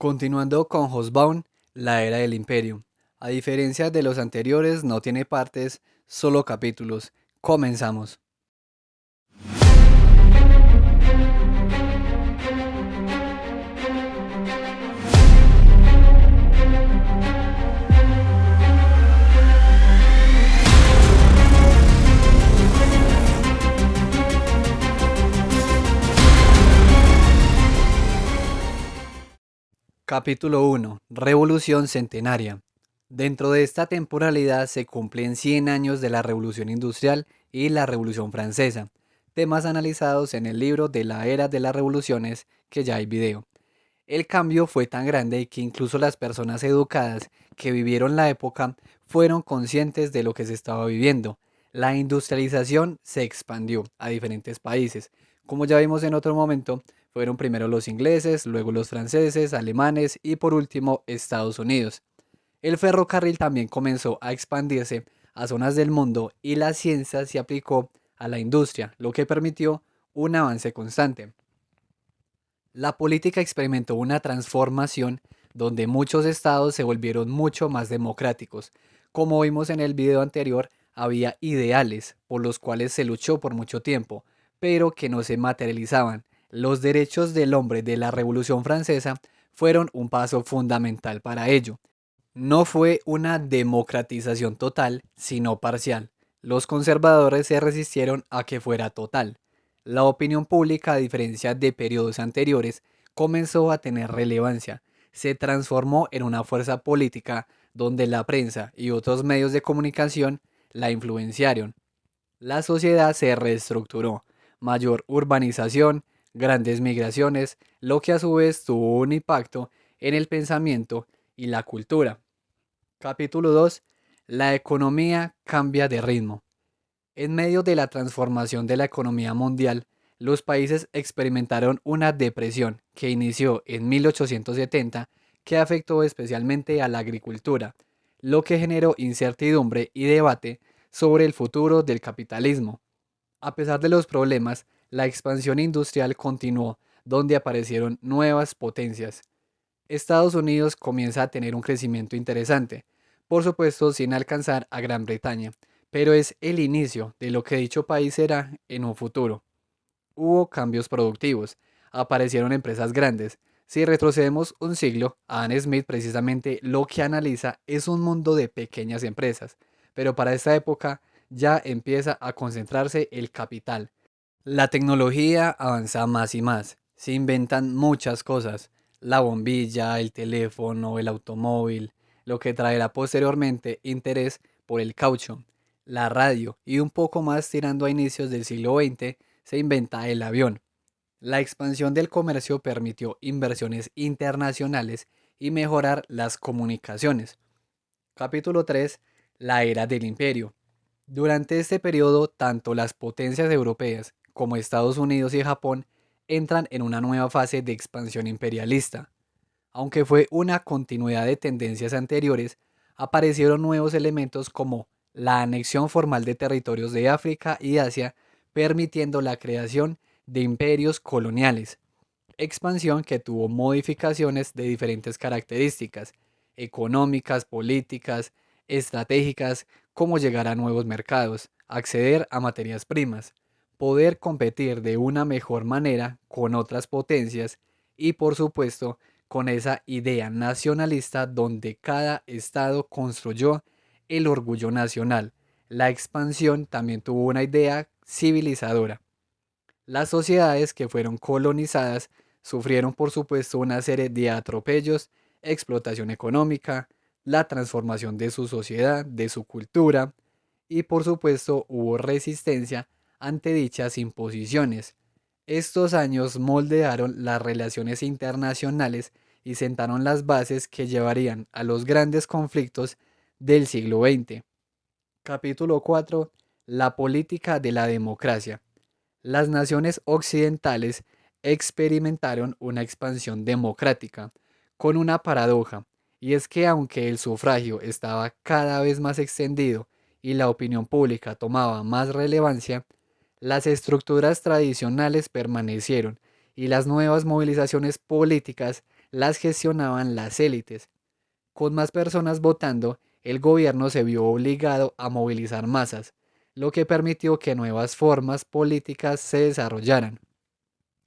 Continuando con Hobsbawm, la era del imperio. A diferencia de los anteriores, no tiene partes, solo capítulos. Comenzamos. Capítulo 1. Revolución Centenaria. Dentro de esta temporalidad se cumplen 100 años de la Revolución Industrial y la Revolución Francesa, temas analizados en el libro de la Era de las Revoluciones, que ya hay video. El cambio fue tan grande que incluso las personas educadas que vivieron la época fueron conscientes de lo que se estaba viviendo. La industrialización se expandió a diferentes países. Como ya vimos en otro momento, fueron primero los ingleses, luego los franceses, alemanes y por último Estados Unidos. El ferrocarril también comenzó a expandirse a zonas del mundo y la ciencia se aplicó a la industria, lo que permitió un avance constante. La política experimentó una transformación donde muchos estados se volvieron mucho más democráticos. Como vimos en el video anterior, había ideales por los cuales se luchó por mucho tiempo, pero que no se materializaban. Los derechos del hombre de la Revolución Francesa fueron un paso fundamental para ello. No fue una democratización total, sino parcial. Los conservadores se resistieron a que fuera total. La opinión pública, a diferencia de periodos anteriores, comenzó a tener relevancia. Se transformó en una fuerza política donde la prensa y otros medios de comunicación la influenciaron. La sociedad se reestructuró, mayor urbanización, grandes migraciones, lo que a su vez tuvo un impacto en el pensamiento y la cultura. Capítulo 2. La economía cambia de ritmo. En medio de la transformación de la economía mundial, los países experimentaron una depresión que inició en 1870 que afectó especialmente a la agricultura, lo que generó incertidumbre y debate sobre el futuro del capitalismo. A pesar de los problemas, la expansión industrial continuó, donde aparecieron nuevas potencias. Estados Unidos comienza a tener un crecimiento interesante, por supuesto sin alcanzar a Gran Bretaña, pero es el inicio de lo que dicho país será en un futuro. Hubo cambios productivos, aparecieron empresas grandes. Si retrocedemos un siglo, Adam Smith precisamente lo que analiza es un mundo de pequeñas empresas, pero para esta época ya empieza a concentrarse el capital. La tecnología avanza más y más. Se inventan muchas cosas. La bombilla, el teléfono, el automóvil, lo que traerá posteriormente interés por el caucho, la radio y un poco más tirando a inicios del siglo XX se inventa el avión. La expansión del comercio permitió inversiones internacionales y mejorar las comunicaciones. Capítulo 3. La era del imperio. Durante este periodo, tanto las potencias europeas como Estados Unidos y Japón entran en una nueva fase de expansión imperialista. Aunque fue una continuidad de tendencias anteriores, aparecieron nuevos elementos como la anexión formal de territorios de África y Asia, permitiendo la creación de imperios coloniales, expansión que tuvo modificaciones de diferentes características, económicas, políticas, estratégicas, como llegar a nuevos mercados, acceder a materias primas, poder competir de una mejor manera con otras potencias y por supuesto con esa idea nacionalista donde cada estado construyó el orgullo nacional. La expansión también tuvo una idea civilizadora. Las sociedades que fueron colonizadas sufrieron por supuesto una serie de atropellos, explotación económica, la transformación de su sociedad, de su cultura y por supuesto hubo resistencia ante dichas imposiciones. Estos años moldearon las relaciones internacionales y sentaron las bases que llevarían a los grandes conflictos del siglo XX. Capítulo 4. La política de la democracia. Las naciones occidentales experimentaron una expansión democrática, con una paradoja, y es que aunque el sufragio estaba cada vez más extendido y la opinión pública tomaba más relevancia, las estructuras tradicionales permanecieron y las nuevas movilizaciones políticas las gestionaban las élites. Con más personas votando, el gobierno se vio obligado a movilizar masas, lo que permitió que nuevas formas políticas se desarrollaran.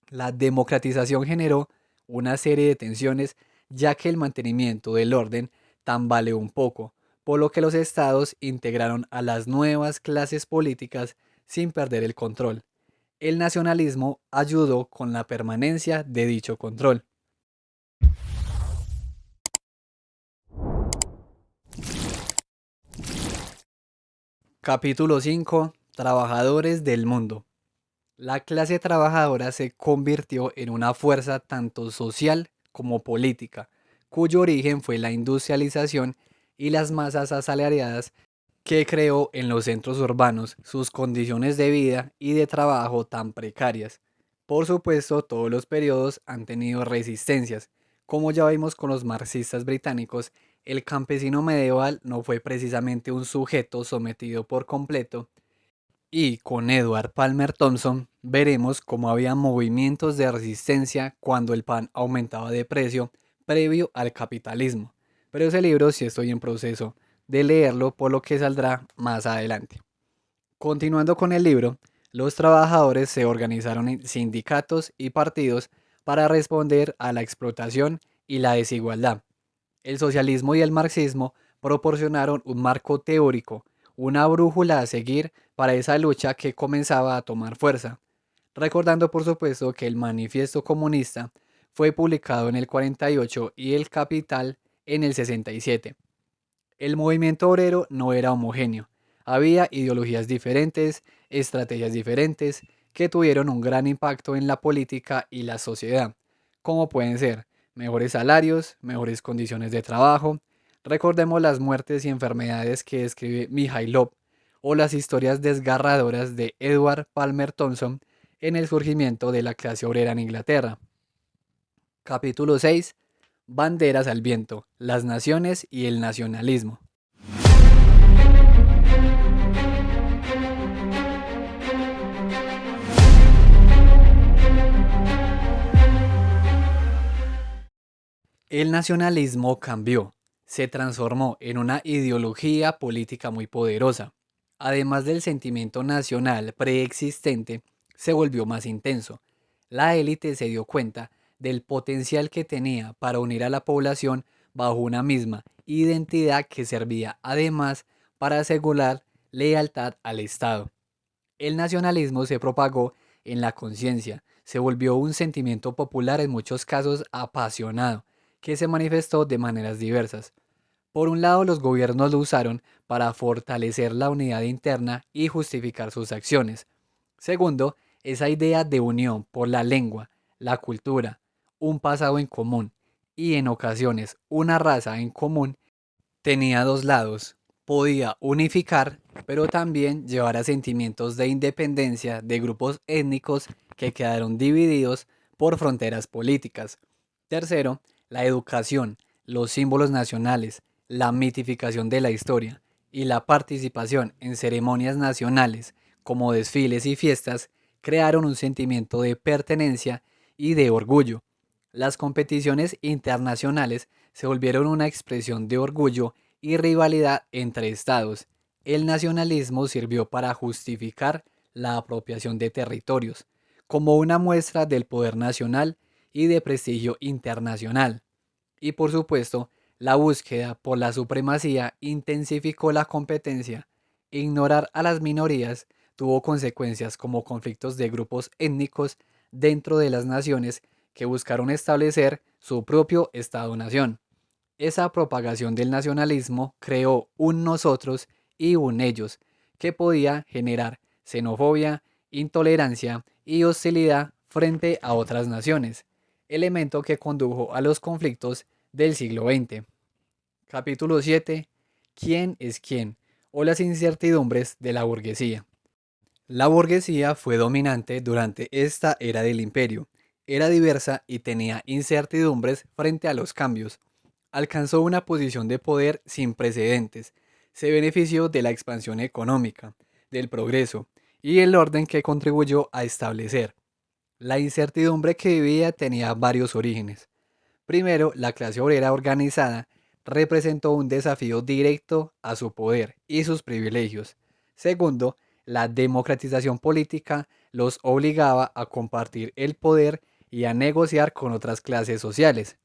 La democratización generó una serie de tensiones, ya que el mantenimiento del orden tambaleó un poco, por lo que los estados integraron a las nuevas clases políticas sin perder el control. El nacionalismo ayudó con la permanencia de dicho control. Capítulo 5. Trabajadores del mundo. La clase trabajadora se convirtió en una fuerza tanto social como política, cuyo origen fue la industrialización y las masas asalariadas que creó en los centros urbanos sus condiciones de vida y de trabajo tan precarias. Por supuesto, todos los periodos han tenido resistencias. Como ya vimos con los marxistas británicos, el campesino medieval no fue precisamente un sujeto sometido por completo, y con Edward Palmer Thompson veremos cómo había movimientos de resistencia cuando el pan aumentaba de precio previo al capitalismo. Pero ese libro sí estoy en proceso de leerlo, por lo que saldrá más adelante. Continuando con el libro, los trabajadores se organizaron en sindicatos y partidos para responder a la explotación y la desigualdad. El socialismo y el marxismo proporcionaron un marco teórico, una brújula a seguir para esa lucha que comenzaba a tomar fuerza, recordando por supuesto que el Manifiesto Comunista fue publicado en el 48 y el Capital en el 67. El movimiento obrero no era homogéneo, había ideologías diferentes, estrategias diferentes, que tuvieron un gran impacto en la política y la sociedad, como pueden ser mejores salarios, mejores condiciones de trabajo. Recordemos las muertes y enfermedades que describe Mijailov o las historias desgarradoras de Edward Palmer Thompson en el surgimiento de la clase obrera en Inglaterra. Capítulo 6. Banderas al viento, las naciones y el nacionalismo. El nacionalismo cambió, se transformó en una ideología política muy poderosa. Además del sentimiento nacional preexistente, se volvió más intenso. La élite se dio cuenta del potencial que tenía para unir a la población bajo una misma identidad que servía además para asegurar lealtad al Estado. El nacionalismo se propagó en la conciencia, se volvió un sentimiento popular en muchos casos apasionado, que se manifestó de maneras diversas. Por un lado, los gobiernos lo usaron para fortalecer la unidad interna y justificar sus acciones. Segundo, esa idea de unión por la lengua, la cultura, un pasado en común y en ocasiones una raza en común tenía dos lados. Podía unificar, pero también llevar a sentimientos de independencia de grupos étnicos que quedaron divididos por fronteras políticas. Tercero, la educación, los símbolos nacionales, la mitificación de la historia y la participación en ceremonias nacionales como desfiles y fiestas crearon un sentimiento de pertenencia y de orgullo. Las competiciones internacionales se volvieron una expresión de orgullo y rivalidad entre estados. El nacionalismo sirvió para justificar la apropiación de territorios, como una muestra del poder nacional y de prestigio internacional. Y por supuesto, la búsqueda por la supremacía intensificó la competencia. Ignorar a las minorías tuvo consecuencias como conflictos de grupos étnicos dentro de las naciones que buscaron establecer su propio Estado-nación. Esa propagación del nacionalismo creó un nosotros y un ellos, que podía generar xenofobia, intolerancia y hostilidad frente a otras naciones, elemento que condujo a los conflictos del siglo XX. Capítulo 7. ¿Quién es quién? O las incertidumbres de la burguesía. La burguesía fue dominante durante esta era del imperio. Era diversa y tenía incertidumbres frente a los cambios. Alcanzó una posición de poder sin precedentes. Se benefició de la expansión económica, del progreso y el orden que contribuyó a establecer. La incertidumbre que vivía tenía varios orígenes. Primero, la clase obrera organizada representó un desafío directo a su poder y sus privilegios. Segundo, la democratización política los obligaba a compartir el poder y a negociar con otras clases sociales.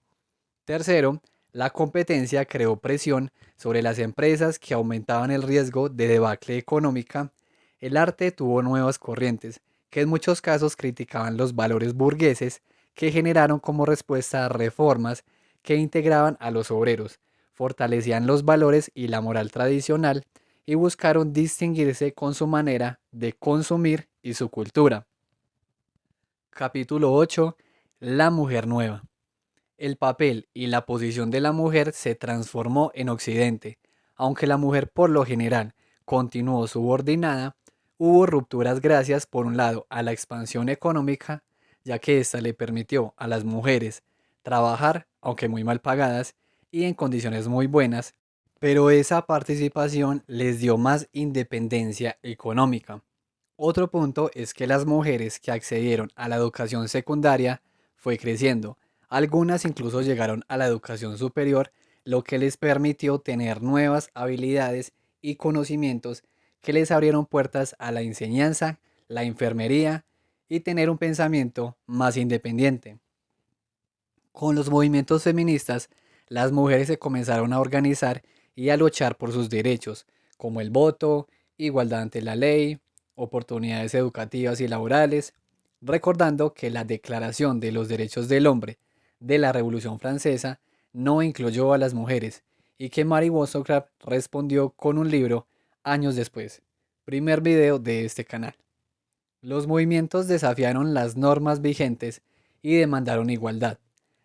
Tercero, la competencia creó presión sobre las empresas que aumentaban el riesgo de debacle económica. El arte tuvo nuevas corrientes, que en muchos casos criticaban los valores burgueses que generaron como respuesta a reformas que integraban a los obreros, fortalecían los valores y la moral tradicional y buscaron distinguirse con su manera de consumir y su cultura. Capítulo 8. La mujer nueva. El papel y la posición de la mujer se transformó en Occidente. Aunque la mujer por lo general continuó subordinada, hubo rupturas gracias por un lado a la expansión económica, ya que ésta le permitió a las mujeres trabajar, aunque muy mal pagadas y en condiciones muy buenas, pero esa participación les dio más independencia económica. Otro punto es que las mujeres que accedieron a la educación secundaria fue creciendo. Algunas incluso llegaron a la educación superior, lo que les permitió tener nuevas habilidades y conocimientos que les abrieron puertas a la enseñanza, la enfermería y tener un pensamiento más independiente. Con los movimientos feministas, las mujeres se comenzaron a organizar y a luchar por sus derechos, como el voto, igualdad ante la ley, oportunidades educativas y laborales, recordando que la Declaración de los Derechos del Hombre de la Revolución Francesa no incluyó a las mujeres y que Mary Wollstonecraft respondió con un libro años después. Primer video de este canal. Los movimientos desafiaron las normas vigentes y demandaron igualdad.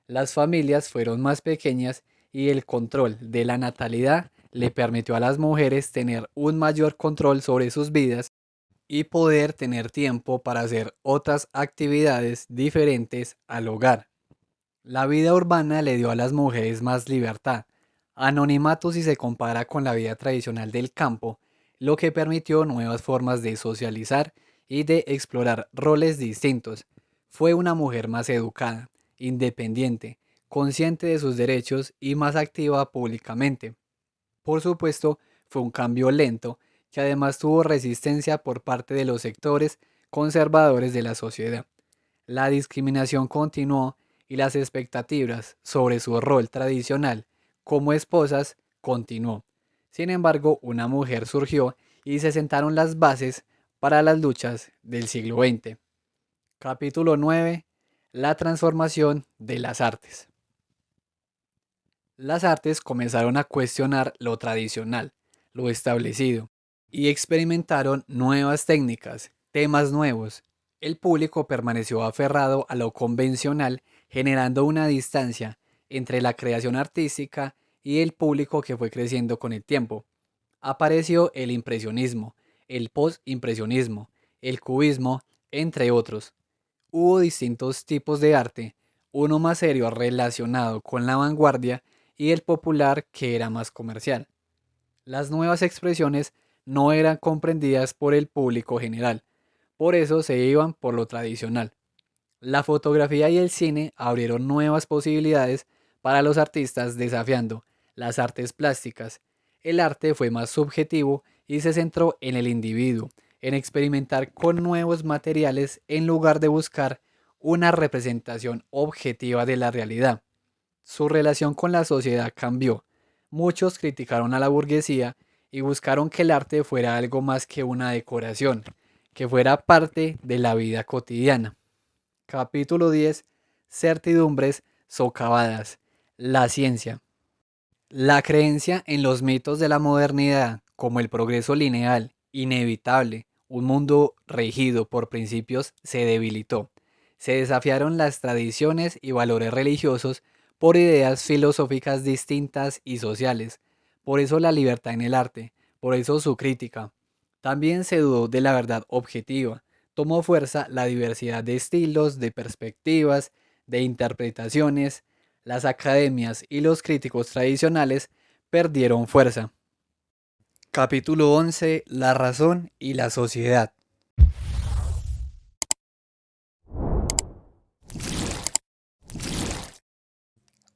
Las familias fueron más pequeñas y el control de la natalidad le permitió a las mujeres tener un mayor control sobre sus vidas y poder tener tiempo para hacer otras actividades diferentes al hogar. La vida urbana le dio a las mujeres más libertad, anonimato si se compara con la vida tradicional del campo, lo que permitió nuevas formas de socializar y de explorar roles distintos. Fue una mujer más educada, independiente, consciente de sus derechos y más activa públicamente. Por supuesto, fue un cambio lento que además tuvo resistencia por parte de los sectores conservadores de la sociedad. La discriminación continuó y las expectativas sobre su rol tradicional como esposas continuó. Sin embargo, una mujer surgió y se sentaron las bases para las luchas del siglo XX. Capítulo 9. La transformación de las artes. Las artes comenzaron a cuestionar lo tradicional, lo establecido, y experimentaron nuevas técnicas, temas nuevos. El público permaneció aferrado a lo convencional, generando una distancia entre la creación artística y el público que fue creciendo con el tiempo. Apareció el impresionismo, el postimpresionismo, el cubismo, entre otros. Hubo distintos tipos de arte, uno más serio relacionado con la vanguardia y el popular que era más comercial. Las nuevas expresiones no eran comprendidas por el público general, por eso se iban por lo tradicional. La fotografía y el cine abrieron nuevas posibilidades para los artistas desafiando las artes plásticas. El arte fue más subjetivo y se centró en el individuo, en experimentar con nuevos materiales en lugar de buscar una representación objetiva de la realidad. Su relación con la sociedad cambió. Muchos criticaron a la burguesía y buscaron que el arte fuera algo más que una decoración, que fuera parte de la vida cotidiana. Capítulo 10. Certidumbres socavadas. La ciencia. La creencia en los mitos de la modernidad, como el progreso lineal, inevitable, un mundo regido por principios, se debilitó. Se desafiaron las tradiciones y valores religiosos por ideas filosóficas distintas y sociales. Por eso la libertad en el arte, por eso su crítica. También se dudó de la verdad objetiva. Tomó fuerza la diversidad de estilos, de perspectivas, de interpretaciones. Las academias y los críticos tradicionales perdieron fuerza. Capítulo 11. La razón y la sociedad.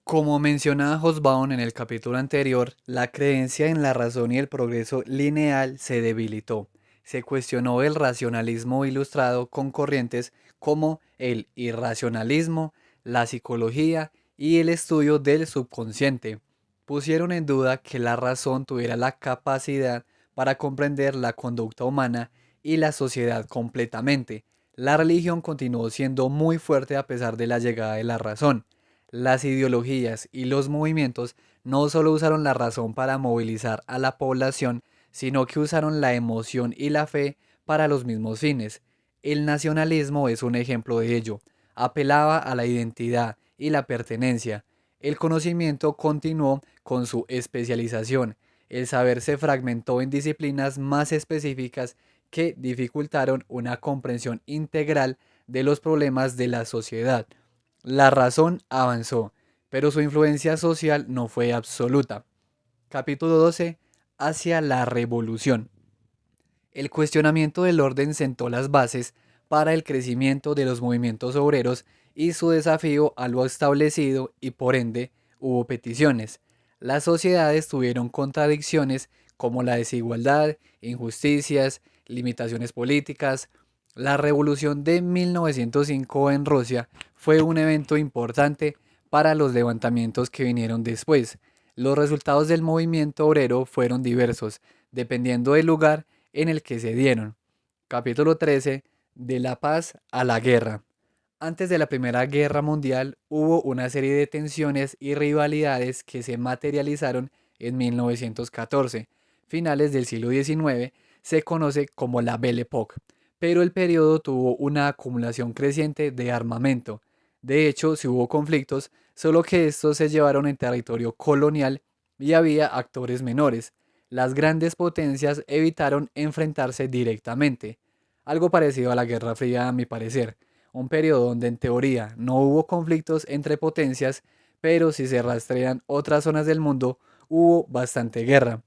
Como mencionaba Hobsbawm en el capítulo anterior, la creencia en la razón y el progreso lineal se debilitó. Se cuestionó el racionalismo ilustrado con corrientes como el irracionalismo, la psicología y el estudio del subconsciente. Pusieron en duda que la razón tuviera la capacidad para comprender la conducta humana y la sociedad completamente. La religión continuó siendo muy fuerte a pesar de la llegada de la razón. Las ideologías y los movimientos no solo usaron la razón para movilizar a la población, sino que usaron la emoción y la fe para los mismos fines. El nacionalismo es un ejemplo de ello. Apelaba a la identidad y la pertenencia. El conocimiento continuó con su especialización. El saber se fragmentó en disciplinas más específicas que dificultaron una comprensión integral de los problemas de la sociedad. La razón avanzó, pero su influencia social no fue absoluta. Capítulo 12. Hacia la revolución. El cuestionamiento del orden sentó las bases para el crecimiento de los movimientos obreros y su desafío a lo establecido, y por ende hubo peticiones. Las sociedades tuvieron contradicciones como la desigualdad, injusticias, limitaciones políticas. La revolución de 1905 en Rusia fue un evento importante para los levantamientos que vinieron después. Los resultados del movimiento obrero fueron diversos, dependiendo del lugar en el que se dieron. Capítulo 13. De la paz a la guerra. Antes de la Primera Guerra Mundial hubo una serie de tensiones y rivalidades que se materializaron en 1914. Finales del siglo XIX se conoce como la Belle Époque, pero el periodo tuvo una acumulación creciente de armamento. De hecho, si hubo conflictos, solo que estos se llevaron en territorio colonial y había actores menores. Las grandes potencias evitaron enfrentarse directamente, algo parecido a la Guerra Fría a mi parecer, un periodo donde en teoría no hubo conflictos entre potencias, pero si se rastrean otras zonas del mundo, hubo bastante guerra.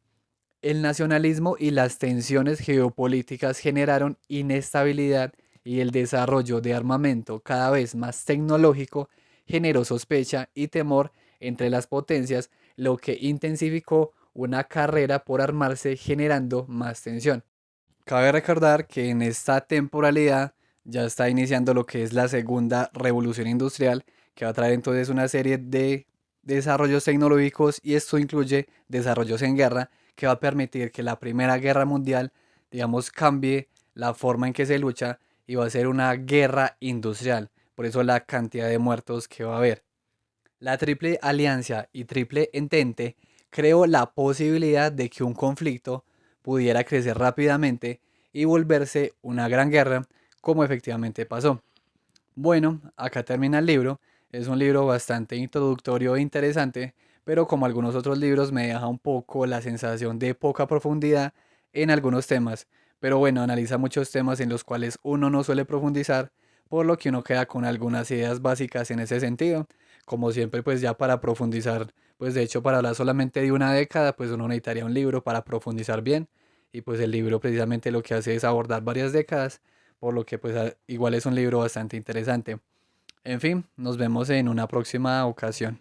El nacionalismo y las tensiones geopolíticas generaron inestabilidad, y el desarrollo de armamento cada vez más tecnológico generó sospecha y temor entre las potencias, lo que intensificó una carrera por armarse, generando más tensión. Cabe recordar que en esta temporalidad ya está iniciando lo que es la segunda revolución industrial, que va a traer entonces una serie de desarrollos tecnológicos, y esto incluye desarrollos en guerra que va a permitir que la Primera Guerra Mundial, digamos, cambie la forma en que se lucha y va a ser una guerra industrial. Por eso la cantidad de muertos que va a haber. La Triple Alianza y Triple Entente creó la posibilidad de que un conflicto pudiera crecer rápidamente y volverse una gran guerra, como efectivamente pasó. Bueno, acá termina el libro. Es un libro bastante introductorio e interesante, pero como algunos otros libros me deja un poco la sensación de poca profundidad en algunos temas. Pero bueno, analiza muchos temas en los cuales uno no suele profundizar, por lo que uno queda con algunas ideas básicas en ese sentido. Como siempre, pues ya para profundizar, pues de hecho para hablar solamente de una década, pues uno necesitaría un libro para profundizar bien. Y pues el libro precisamente lo que hace es abordar varias décadas, por lo que pues igual es un libro bastante interesante. En fin, nos vemos en una próxima ocasión.